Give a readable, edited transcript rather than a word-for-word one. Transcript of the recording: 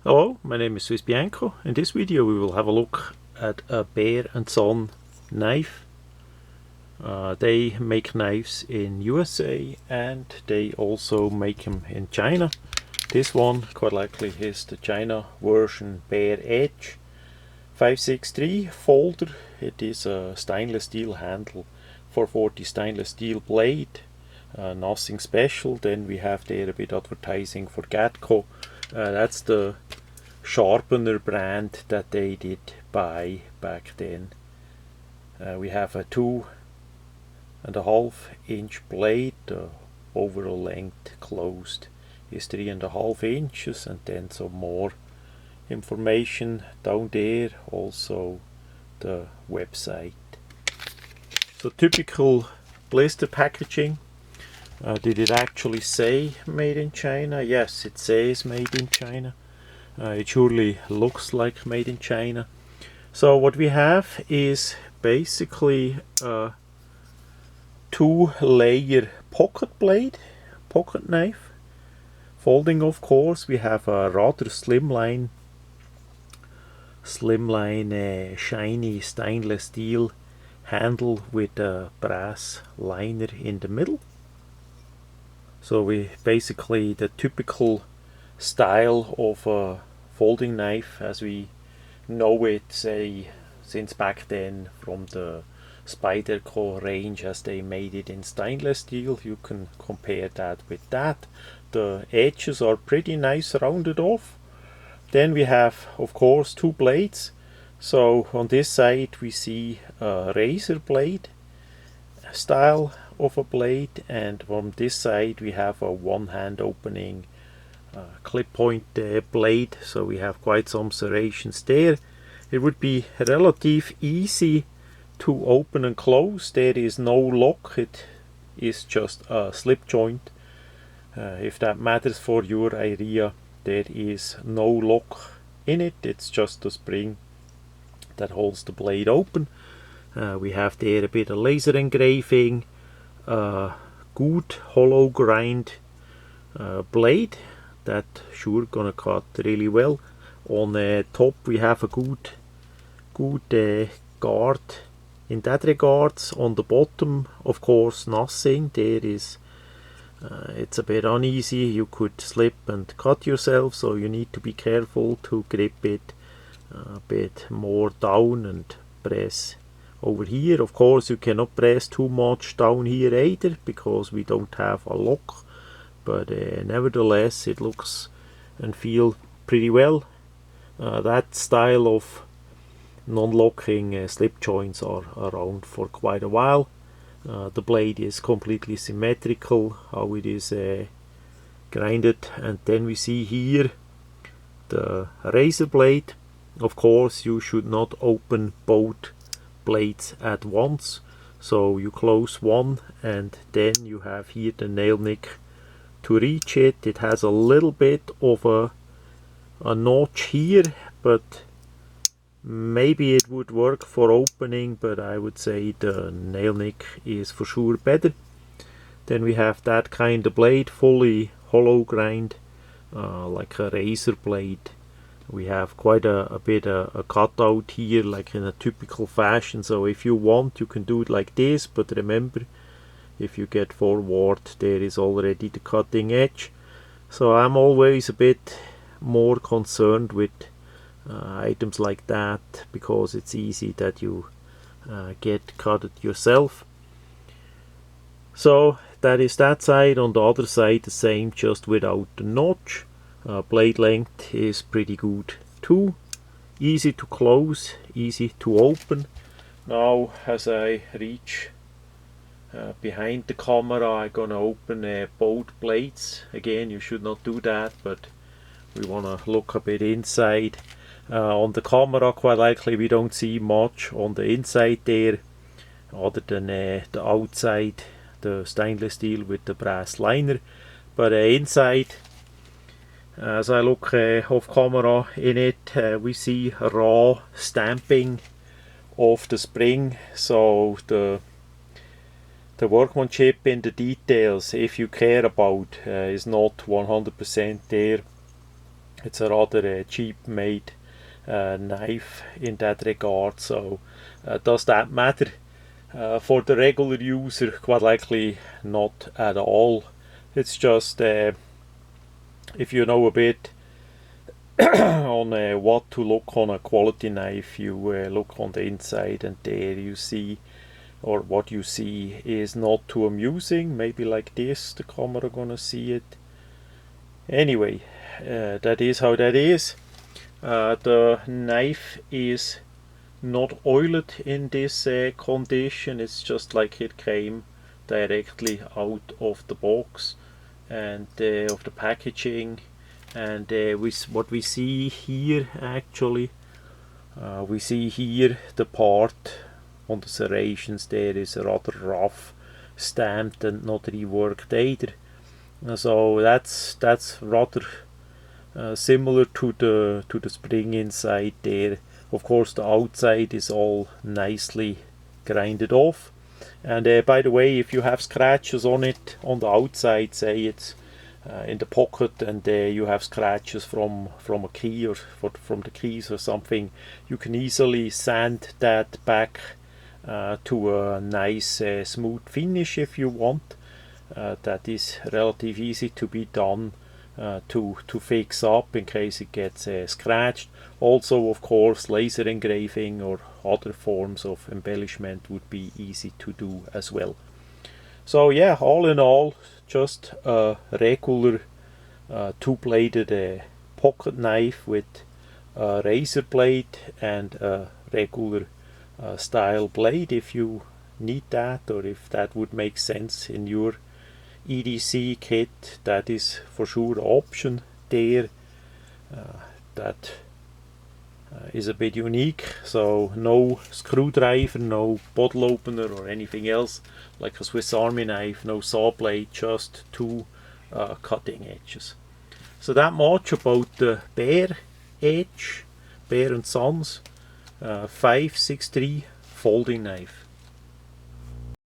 Hello, my name is Swiss Bianco. In this video we will have a look at a Bear & Son knife. They make knives in USA and they also make them in China. This one quite likely is the China version Bear Edge 563 folder. It is a stainless steel handle, 440 stainless steel blade, nothing special. Then we have there a bit advertising for Gatco. That's the sharpener brand that they did buy back then. We have a 2.5 inch blade. The overall length closed is 3.5 inches, and then some more information down there, also the website. So typical blister packaging. Did it actually say made in China? Yes, it says made in China. It surely looks like made in China. So what we have is basically a 2-layer pocket blade, pocket knife. Folding, of course. We have a rather slimline shiny stainless steel handle with a brass liner in the middle. So we basically the typical style of a folding knife as we know it, say, since back then from the Spyderco range, as they made it in stainless steel. You can compare that with that. The edges are pretty nice rounded off. Then we have, of course, 2 blades. So on this side we see a razor blade style of a blade, and from this side we have a one-hand opening clip point blade. So we have quite some serrations there. It would be relatively easy to open and close. There is no lock, it is just a slip joint. If that matters for your area, there is no lock in it, it's just a spring that holds the blade open. We have there a bit of laser engraving, good hollow grind blade that sure gonna cut really well. On the top we have a good guard in that regards. On the bottom, of course, nothing. There is it's a bit uneasy. You could slip and cut yourself, so you need to be careful to grip it a bit more down and press over here. Of course you cannot press too much down here either, because we don't have a lock, but nevertheless it looks and feel pretty well. That style of non-locking slip joints are around for quite a while. The blade is completely symmetrical how it is grinded. And then we see here the razor blade. Of course you should not open both blades at once, so you close one and then you have here the nail nick to reach it. It has a little bit of a notch here, but maybe it would work for opening, but I would say the nail nick is for sure better. Then we have that kind of blade, fully hollow grind, like a razor blade. We have quite a bit of a cutout here, like in a typical fashion. So if you want, you can do it like this, but remember, if you get forward, there is already the cutting edge. So I'm always a bit more concerned with items like that, because it's easy that you get cut it yourself. So that is that side. On the other side the same, just without the notch. Blade length is pretty good too. Easy to close, easy to open. Now as I reach behind the camera, I'm gonna open both blades. Again, you should not do that, but we wanna look a bit inside. On the camera quite likely we don't see much on the inside there, other than the outside, the stainless steel with the brass liner. But inside, as I look off camera in it, we see raw stamping of the spring. So the workmanship in the details, if you care about, is not 100% there. It's a rather cheap made knife in that regard. So does that matter? For the regular user, quite likely not at all. It's just if you know a bit on what to look on a quality knife, you look on the inside, and there you see, or what you see is not too amusing. Maybe like this, the camera gonna see it. Anyway, that is how that is. The knife is not oiled in this condition. It's just like it came directly out of the box and of the packaging. And what we see here, actually, we see here the part on the serrations there is rather rough, stamped and not reworked either. So that's rather similar to the spring inside there. Of course, the outside is all nicely grinded off. And by the way, if you have scratches on it on the outside, say it's in the pocket, and you have scratches from a key or from the keys or something, you can easily sand that back to a nice smooth finish if you want. That is relatively easy to be done to fix up in case it gets scratched. Also, of course, laser engraving or other forms of embellishment would be easy to do as well. So yeah, all in all, just a regular two-bladed pocket knife with a razor blade and a regular style blade if you need that, or if that would make sense in your EDC kit. That is for sure an option there. That is a bit unique. So no screwdriver, no bottle opener or anything else like a Swiss Army knife, no saw blade, just two cutting edges. So that much about the Bear Edge, Bear & Sons 563 folding knife.